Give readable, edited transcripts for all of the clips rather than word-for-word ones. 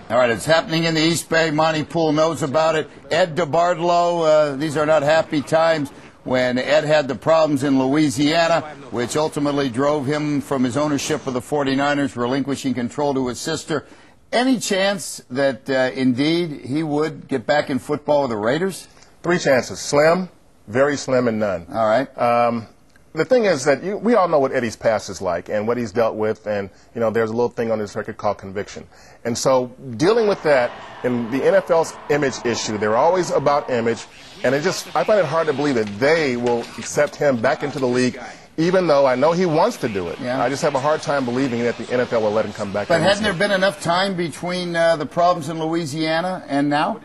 All right, it's happening in the East Bay. Monte Poole knows about it. Ed DeBartolo, these are not happy times when Ed had the problems in Louisiana, which ultimately drove him from his ownership of the 49ers, relinquishing control to his sister. Any chance that indeed he would get back in football with the Raiders? 3 chances. Slim, very slim, and none. All right. The thing is that we all know what Eddie's past is like and what he's dealt with, and there's a little thing on his record called conviction. And so dealing with that in the NFL's image issue, they're always about image, and I find it hard to believe that they will accept him back into the league, even though I know he wants to do it. Yeah. I just have a hard time believing that the NFL will let him come back. But hasn't there been enough time between the problems in Louisiana and now?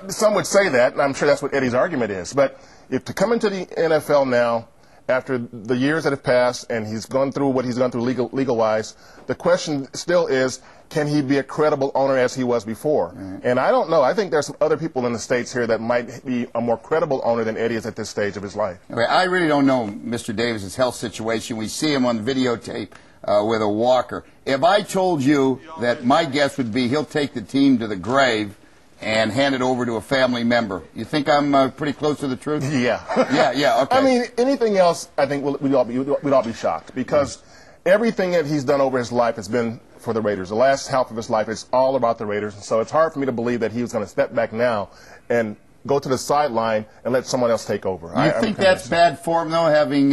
Some would say that, and I'm sure that's what Eddie's argument is. But if to come into the NFL now, after the years that have passed and he's gone through what he's gone through legal-wise, the question still is, can he be a credible owner as he was before? Mm-hmm. And I don't know. I think there's some other people in the States here that might be a more credible owner than Eddie is at this stage of his life. Okay, I really don't know Mr. Davis's health situation. We see him on videotape with a walker. If I told you that my guess would be he'll take the team to the grave and hand it over to a family member, you think I'm pretty close to the truth? Yeah. Yeah, okay. I mean, anything else, I think we'd all be shocked, because everything that he's done over his life has been for the Raiders. The last half of his life is all about the Raiders, and so it's hard for me to believe that he was going to step back now and go to the sideline and let someone else take over. You think that's bad form, though, having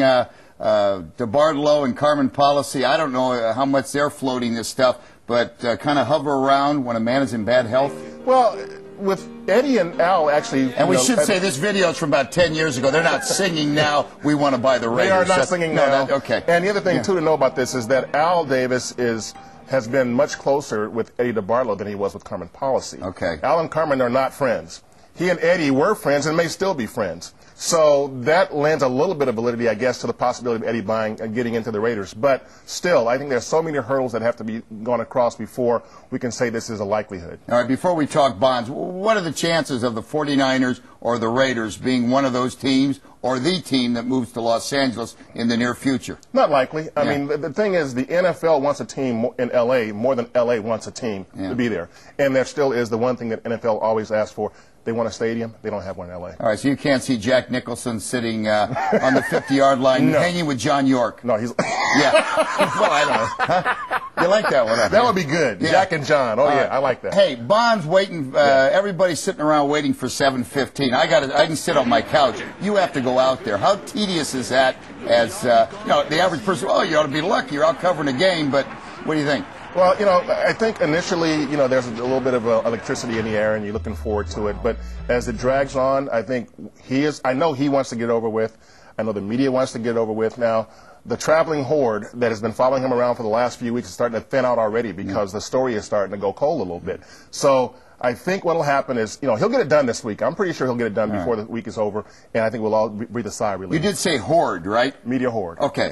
DeBartolo and Carmen Policy? I don't know how much they're floating this stuff, but kind of hover around when a man is in bad health? Well, with Eddie and Al, actually... And we should say this video is from about 10 years ago. They're not singing now, "We want to buy the Raiders." They are not singing now. Okay. And the other thing, too, to know about this is that Al Davis has been much closer with Eddie DeBartolo than he was with Carmen Policy. Okay. Al and Carmen are not friends. He and Eddie were friends and may still be friends. So that lends a little bit of validity, I guess, to the possibility of Eddie buying and getting into the Raiders. But still, I think there's so many hurdles that have to be gone across before we can say this is a likelihood. All right, before we talk bonds, what are the chances of the 49ers or the Raiders being one of those teams or the team that moves to Los Angeles in the near future? Not likely. I mean, the thing is, the NFL wants a team in L.A. more than L.A. wants a team to be there. And there still is the one thing that NFL always asks for. They want a stadium. They don't have one in L.A. All right, so you can't see Jack Nicholson sitting on the 50-yard line hanging with John York. No, he's... Yeah. Well, I don't know. Huh? You like that one? That would be good. Yeah. Jack and John. Oh, yeah, I like that. Hey, Bond's waiting. Everybody's sitting around waiting for 7:15. I can sit on my couch. You have to go out there. How tedious is that as, the average person? Oh, you ought to be lucky. You're out covering a game, but what do you think? Well, I think initially, there's a little bit of electricity in the air and you're looking forward to it. But as it drags on, I think I know he wants to get over with. I know the media wants to get over with. Now, the traveling horde that has been following him around for the last few weeks is starting to thin out already because the story is starting to go cold a little bit. So I think what will happen is, he'll get it done this week. I'm pretty sure he'll get it done before the week is over, and I think we'll all breathe a sigh of relief. You did say horde, right? Media horde. Okay.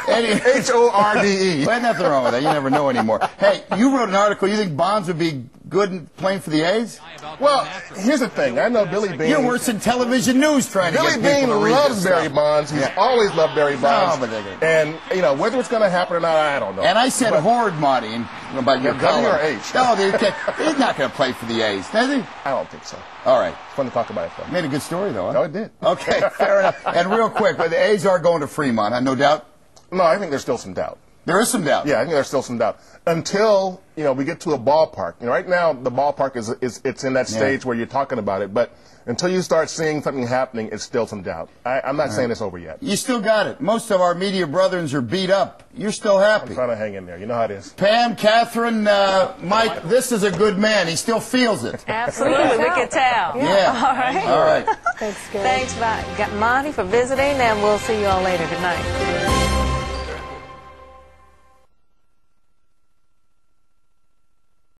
H-O-R-D-E. Well, nothing wrong with that. You never know anymore. Hey, you wrote an article. You think Bonds would be good in playing for the A's? Well, here's the thing. I know Billy Beane. You're worse than television news trying to get people to read this Billy Beane loves Barry Bonds. He's always loved Barry Bonds. And, whether it's going to happen or not, I don't know. And I said horde, Monty, about your W or H? No, he's not going to play for the A's, does he? I don't think so. All right. It's fun to talk about it, though. Made a good story, though, huh? No, it did. Okay, fair enough. And real quick, but the A's are going to Fremont, no doubt? No, I think there's still some doubt. There is some doubt? Yeah, I think there's still some doubt. Until, we get to a ballpark. Right now, the ballpark it's in that stage where you're talking about it, but until you start seeing something happening, it's still some doubt. I'm not saying it's over yet. You still got it. Most of our media brethren are beat up. You're still happy. I'm trying to hang in there. You know how it is. Pam, Catherine, Mike, this is a good man. He still feels it. Absolutely. We can tell. Yeah. All right. Thanks, Monty, for visiting, and we'll see you all later. Good night.